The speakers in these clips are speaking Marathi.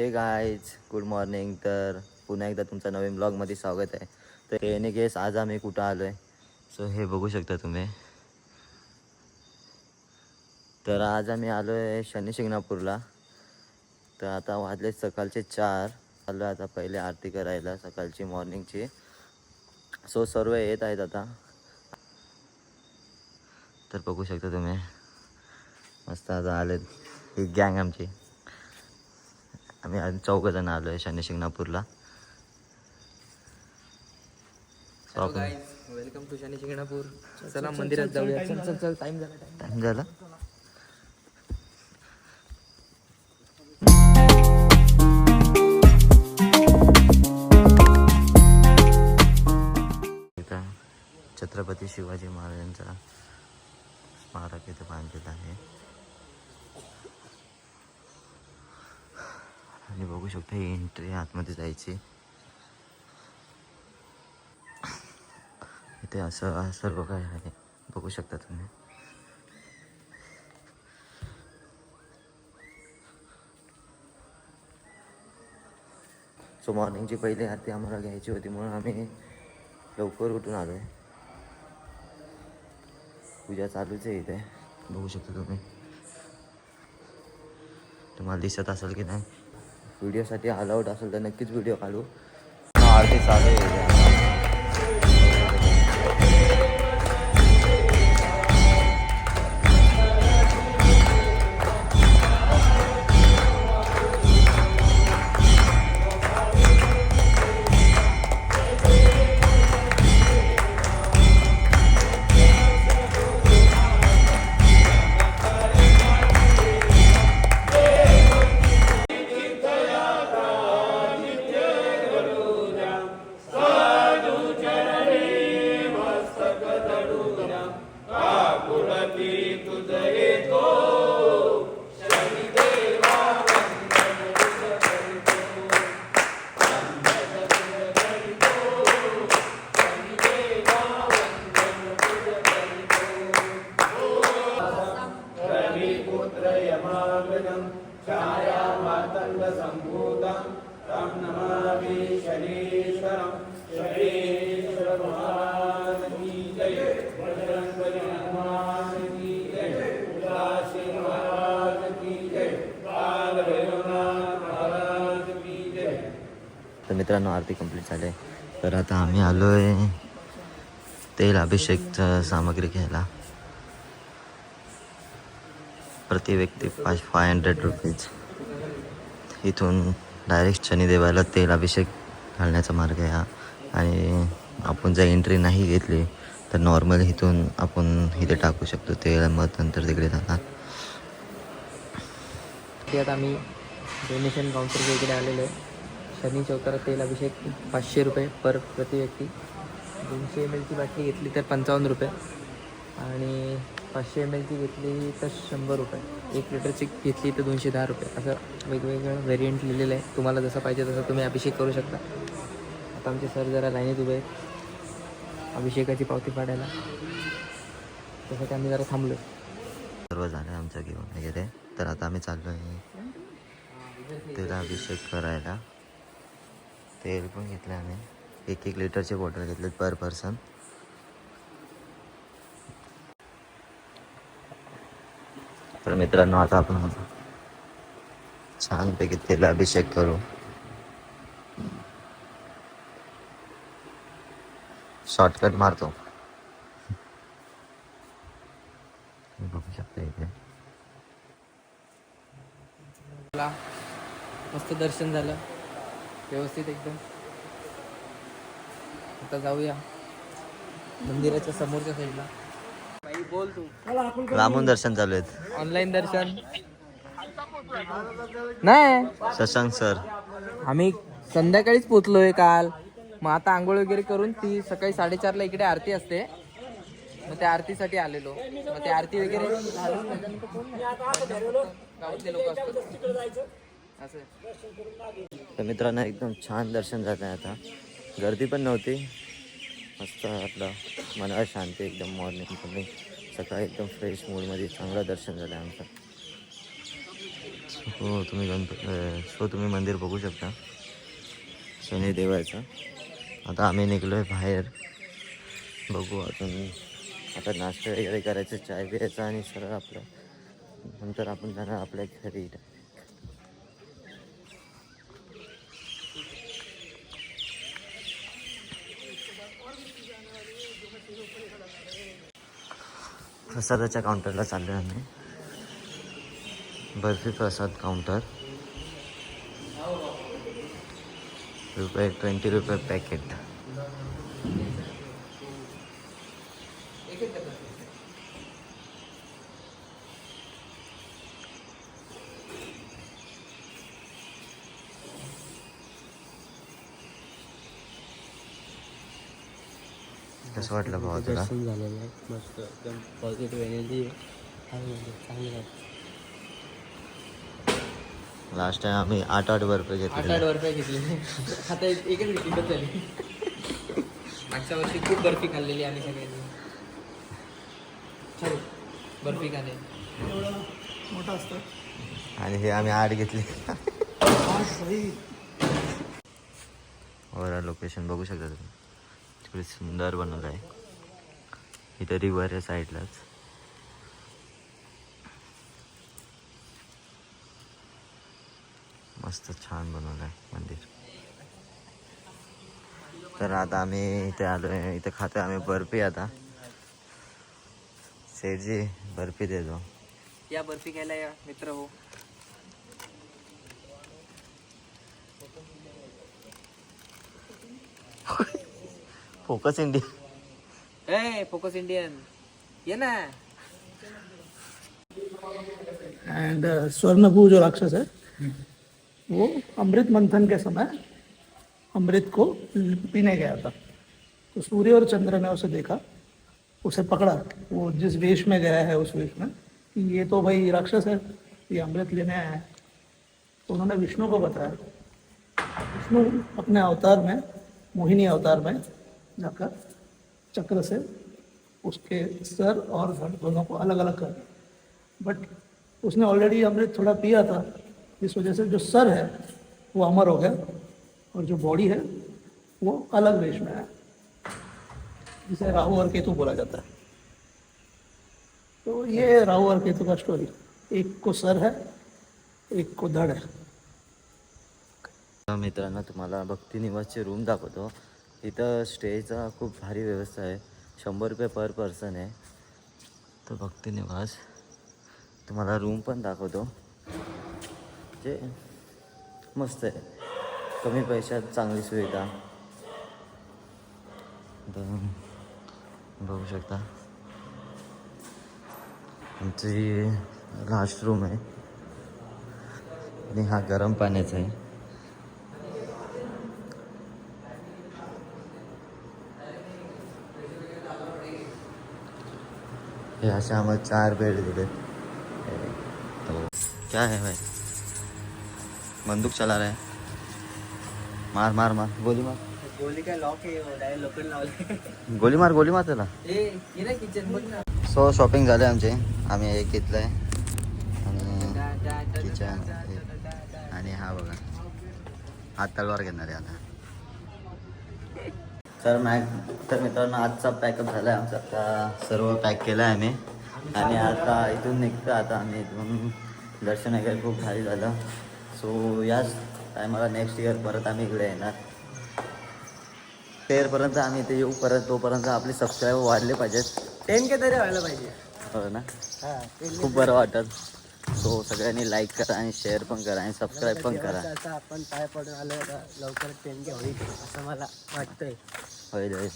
हे गाईज गुड मॉर्निंग. तर पुन्हा एकदा तुमचं नवीन ब्लॉगमध्ये स्वागत आहे. तर एनी केस आज आम्ही कुठं आलो आहे, सो हे बघू शकता तुम्ही. तर आज आम्ही आलो आहे शनी शिंगणापूरला. तर आता वाजले सकाळचे 4. आलो आता पहिले आरती करायला सकाळची मॉर्निंगची. सो सर्व येत आहेत आता. तर बघू शकता तुम्ही मस्त आता आले ही गँग आमची. आम्ही आज 4 जण आलो आहे शनी शिंगणापूरला. Welcome to Shani Shingnapur. चला मंदिरात जाऊया. चल चल चल, टाइम झाला. इथं छत्रपती शिवाजी महाराजांचा स्मारक इथे बांधलेलं आहे. आणि बघू शकता ही एंट्री आतमध्ये जायची. इथे असं सर्व काय आहे बघू शकता तुम्ही. सो मॉर्निंगची पहिली आरती आम्हाला घ्यायची होती म्हणून आम्ही लवकर उठून आलो आहे. पूजा चालूच आहे इथे बघू शकता तुम्ही. तुम्हाला दिसत असेल की नाही. व्हिडिओसाठी अलाउड असेल तर नक्कीच व्हिडिओ काढू. आरती चालू आहे. तर मित्रांनो आरती कंप्लीट झाली. तर आता आम्ही आलो आहे तेल अभिषेकचं सामग्री घ्यायला. प्रति व्यक्ती 500 रुपीज. इथून डायरेक्ट शनिदेवाला तेल अभिषेक घालण्याचा मार्ग आहे हा. आणि आपण जर एंट्री नाही घेतली तर नॉर्मल इथून आपण इथे टाकू शकतो तेल, मग नंतर तिकडे जाणार. ते आता आम्ही डोनेशन काउंटरच्या इकडे आलेलो आहे. शनी चौकारा तेल अभिषेक 500 रुपये पर प्रति व्यक्ती. 200 ml ची बाटली घेतली तर 55 रुपये आणि 500 ml ची घेतली तर 100 रुपये. 1 लिटरची घेतली तर 210 रुपये. असं वेगवेगळं व्हेरियंट लिहिलेलं आहे. तुम्हाला जसं पाहिजे तसं तुम्ही अभिषेक करू शकता. आता आमचे सर जरा लाईनीत उभे आहेत अभिषेकाची पावती पाडायला, तसं आम्ही जरा थांबलो. सर्व झालं आमचं घेऊन वगैरे. तर आता आम्ही चाललो आहे तेल अभिषेक करायला. तेल पण घेतलं आम्ही. 1 लिटरची बॉटल घेतली पर पर्सन. तर मित्रांनो आता आपण छानपैकी तेल अभिषेक करू. शॉर्टकट मारतो. बघू शकता इथे मस्त दर्शन झालं व्यवस्थित एकदम. आता जाऊया मंदिराच्या समोरच्या साईडला. बोल तू. लांबून दर्शन चालू आहेत. ऑनलाईन दर्शन नाही. शशांक सर आम्ही संध्याकाळीच पोचलोय काल. मग आता आंघोळ वगैरे करून ती सकाळी 4:30ला इकडे आरती असते. मग त्या आरतीसाठी आलेलो. मग ते आरती वगैरे गावातले लोक असतात असं. तर मित्रांनो एकदम छान दर्शन झालं आहे. आता गर्दी पण नव्हती. मस्त आपलं मनाला शांती एकदम. मॉर्निंग तुम्ही सकाळी एकदम फ्रेश मूडमध्ये चांगलं दर्शन झालं आहे आमचं. हो तुम्ही सो तुम्ही मंदिर बघू शकता शनी देवाचं. आता आम्ही निघलो आहे बाहेर. बघू अजून आता नाश्ता वगैरे करायचं, चाय प्यायचा आणि सरळ आपलं नंतर आपण जाणार आपल्या घरी. प्रसादाच्या काउंटरला चाललो आहे आम्ही. बर्फी प्रसाद काउंटर. ₹20 पॅकेट. कसं वाटलं भावा तुला? दर्शन झालेलं आहे मस्त, एकदम पॉझिटिव्ह एनर्जी आहे. चांगलं आहे. लास्ट टाइम आम्ही 8 बर्फी घेतले. 8 बर्फी घेतली. आता एकच घेतली तर झाली. मागच्या वर्षी खूप बर्फी खाल्लेली आम्ही सगळ्यांनी. छान बर्फी खाणे एवढं मोठं असतं. आणि हे आम्ही 8 घेतले. ओव्हरऑल लोकेशन बघू शकता तुम्ही. थोडी सुंदर बनवलं आहे. इथं रिव्हर आहे साईडलाच. मस्त छान बनवलं आहे मंदिर. तर आता आम्ही इथे आलो आहे. इथे खातो आम्ही बर्फी. आता सेठजी बर्फी देतो. या बर्फी खायला या मित्र हो. Focus India. ए फोकस इंडियन ये ना. एंड स्वर्णभू जो राक्षस है वो अमृत मंथन के समय अमृत को पीने गया था. तो सूर्य और चंद्र ने उसे देखा, उसे पकड़ा. वो जिस वेश में गया है उस वेश में कि ये तो भाई राक्षस है, ये अमृत लेने आया है. तो उन्होंने विष्णु को बताया. विष्णु अपने अवतार में, मोहिनी अवतार में जाकर चक्र से उसके सर और धड़ दोनों को अलग अलग कर दिया. बट उसने ऑलरेडी अमृत थोड़ा पिया था, इस वजह से जो सर है वो अमर हो गया और जो बॉडी है वो अलग वेश में है, जिसे राहु और केतु बोला जाता है. तो ये राहु और केतु का स्टोरी. एक को सर है, एक को धड़ है. मित्रांनो तुम्हाला भक्ती निवासची रूम दाखवतो. इथं स्टेचा खूप भारी व्यवस्था आहे. ₹100 पर पर्सन आहे. तो भक्ती निवास तुम्हाला रूम पण दाखवतो. जे मस्त आहे, कमी पैशात चांगली सुविधा. बघू शकता आमची लास्ट रूम आहे आणि हा गरम पाण्याचा आहे. ये ऐसे हमें 4 बेड दिले. तो क्या है भाई, बंदूक चला रहा है. मार मार मार, गोली मार. गोली काय लॉक आहे डायरेक्ट लोकल लावले. गोली मार त्याला. ए ये ना किचन बघ ना. सो शॉपिंग झाले आमचे. आम्ही एक घेतलं आहे आणि किचन आणि हा बघा हात तलवार घेणार आहे आता. तर मित्रांनो आजचा पॅकअप झाला आहे आमचा. आता सर्व पॅक केलं आहे आम्ही आणि आता इथून निघतो. आता आम्ही इथून दर्शन वगैरे खूप भारी झालं. सो याच टायमाला नेक्स्ट इयर परत आम्ही इकडे येणार. तेरपर्यंत आम्ही इथे येऊ परत. तोपर्यंत आपले सबस्क्राईबर वाढले पाहिजेत. 10K तरी व्हायला पाहिजे. हो ना, खूप बरं वाटत. सो सगळ्यांनी लाईक करा आणि शेअर पण करा आणि सबस्क्राईब पण करा. आता आपण पाय पडून आलो लवकर 10K होईल असं मला वाटतंय. होईल होईल,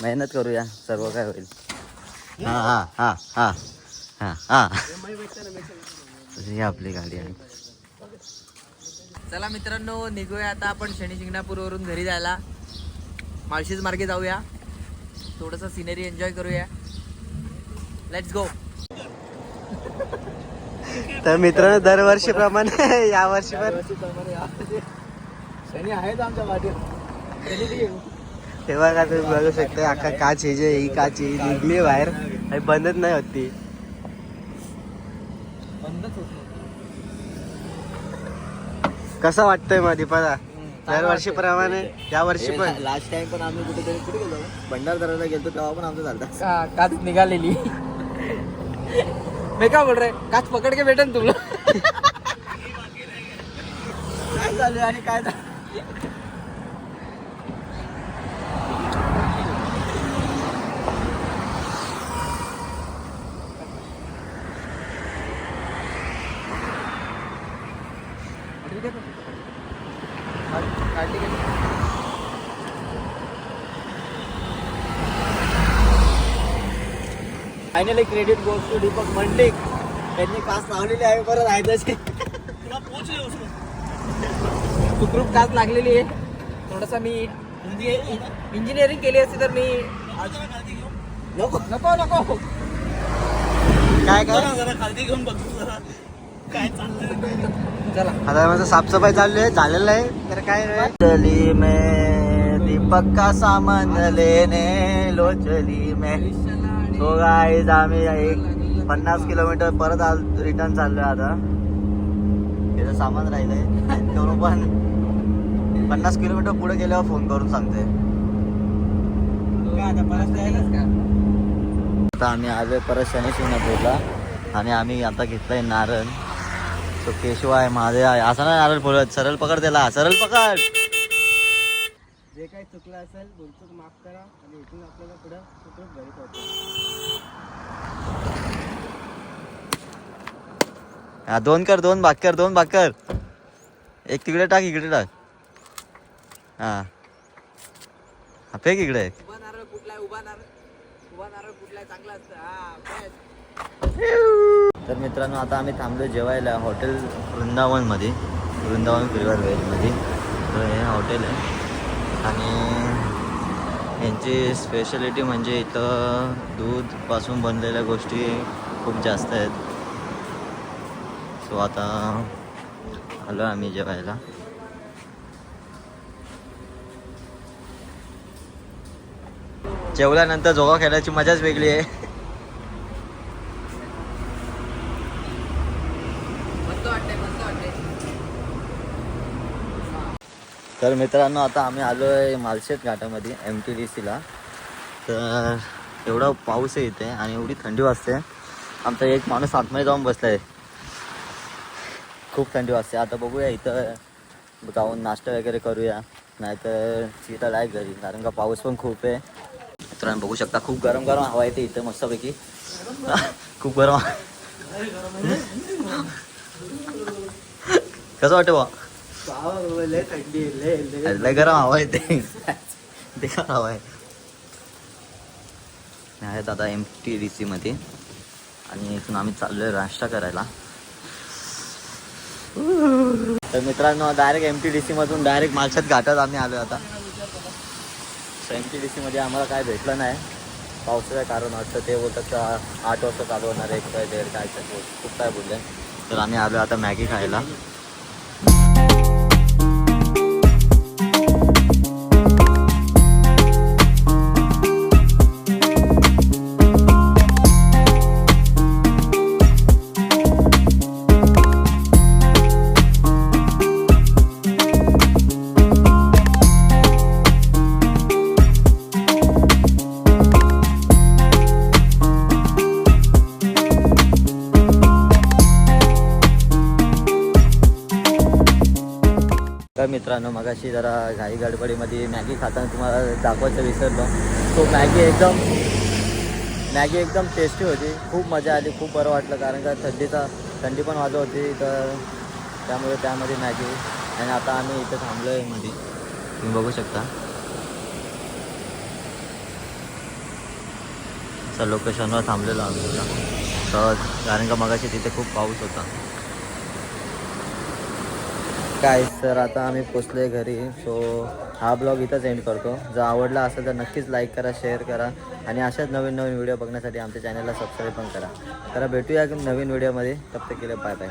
मेहनत करूया, सर्व काय होईल. हां हां हां हां हां हां ही आपली गाडी आहे. चला मित्रांनो निघूया आता आपण शनी शिंगणापूरवरून घरी जायला. माळशीज मार्गे जाऊया, थोडंसं सिनरी एन्जॉय करूया. Let's go. तर मित्रांनो दरवर्षीप्रमाणे यावर्षी पण शनी आहेत आमच्या वाटेत. तेव्हा का तुम्ही बघू शकता अख्खा काच हे जे ही काच निघली बाहेर आणि बंदच नाही होती. बंदच होत कसं वाटतंय मग दीपाला दरवर्षीप्रमाणे या वर्षी पण लास्ट टाइम पण आम्ही कुठे गेलो भंडारदराला गेलो तेव्हा पण आमचं झालं काच निघालेली मैं क्या बोल रहे काच पकड के भेटेन तुला काय चालू आणि काय finally credit goes to Deepak Mandik त्यांनी कास लावलेली आहे परत आहे तशी सुखरूप काच लागलेली आहे थोडासा मी इंजिनिअरिंग केली असती तर मी नको नको नको काय काय चला आता माझं साफसफाई चालू आहे झालेलं आहे तर काय रे चली मैं दीपक का सामान लेने लो चली मैं तो गाईज आम्ही 50 किलोमीटर परत रिटर्न चाललोय आता त्याचं सामान राहिलंय तेवढं पण 50 किलोमीटर पुढे गेल्यावर फोन करून सांगते आता आम्ही आलोय परत शनी शिंगणापूरला आणि आम्ही आता घेतलाय नारळ तो केशव आहे महादेव आहे असा नाही नारळ फोडत सरळ पकड त्याला सरळ पकड जे काही चुकलं असेल भुलचूक माफ करा आणि इथून आपल्याला पुढे सुखरूप घरी पोहोचवा हा दोन भाकर एक तिकडे टाक इकडे टाक हा फेक इकडे उभा नारळ कुठलाय चांगला असतं तर मित्रांनो आता आम्ही थांबलो जेवायला हॉटेल वृंदावनमध्ये वृंदावन फ्रीवर वेजमध्ये तर हे हॉटेल आहे आणि यांची स्पेशलिटी म्हणजे इथं दूधपासून बनलेल्या गोष्टी खूप जास्त आहेत सो आता आलो आम्ही जेवायला जेवल्यानंतर जोगा खेळायची मजाच वेगळी आहे तर मित्रांनो आता आम्ही आलो आहे मालशेत घाटामध्ये MTDCला तर एवढा पाऊस आहे इथे आणि एवढी थंडी वाजते आमचा एक माणूस आतमध्ये जाऊन बसला आहे खूप थंडी वाजते आता बघूया इथं जाऊन नाश्ता वगैरे करूया नाहीतर सीता लायक घरी कारण का पाऊस पण खूप आहे मित्रांनो बघू शकता खूप गरम गरम हवा येते इथं मस्तपैकी खूप गरम कसं वाटतं बा थंडी लय गरम हवा येते ते काय हवा आहे आहेत आता MTDC मध्ये आणि इथून आम्ही चाललोय नाश्ता करायला तर मित्रांनो डायरेक्ट MTDC मधून डायरेक्ट मालशेत घाटात आम्ही आलो आता MTDC मध्ये आम्हाला काय भेटलं नाही पावसाचं कारण वाटतं ते बोलतात का 8 वाजता चालू होणार आहे काय देर काय खूप काय बोलले तर आम्ही आलो आता मॅगी खायला तर मित्रांनो मगाशी जरा घाई गडबडीमध्ये मॅगी खाताना तुम्हाला दाखवायचं विसरलो तो मॅगी एकदम टेस्टी होती खूप मजा आली खूप बरं वाटलं कारण का थंडी पण वाजत होती तर त्यामुळे त्यामध्ये मॅगी आणि आता आम्ही इथं थांबलो आहे मध्ये तुम्ही बघू शकता असं लोकेशनवर थांबलेलो आम्ही सहज कारण का मगाशी तिथे खूप पाऊस होता काय सर आता आम्ही पोचलोय घरी सो हा ब्लॉग इथंच एंड करतो जर आवडला असेल तर नक्कीच लाईक करा शेअर करा आणि अशाच नवीन व्हिडिओ बघण्यासाठी आमच्या चॅनलला सबस्क्राईब पण करा तर भेटूया नवीन व्हिडिओमध्ये तब तक के लिए बाय बाय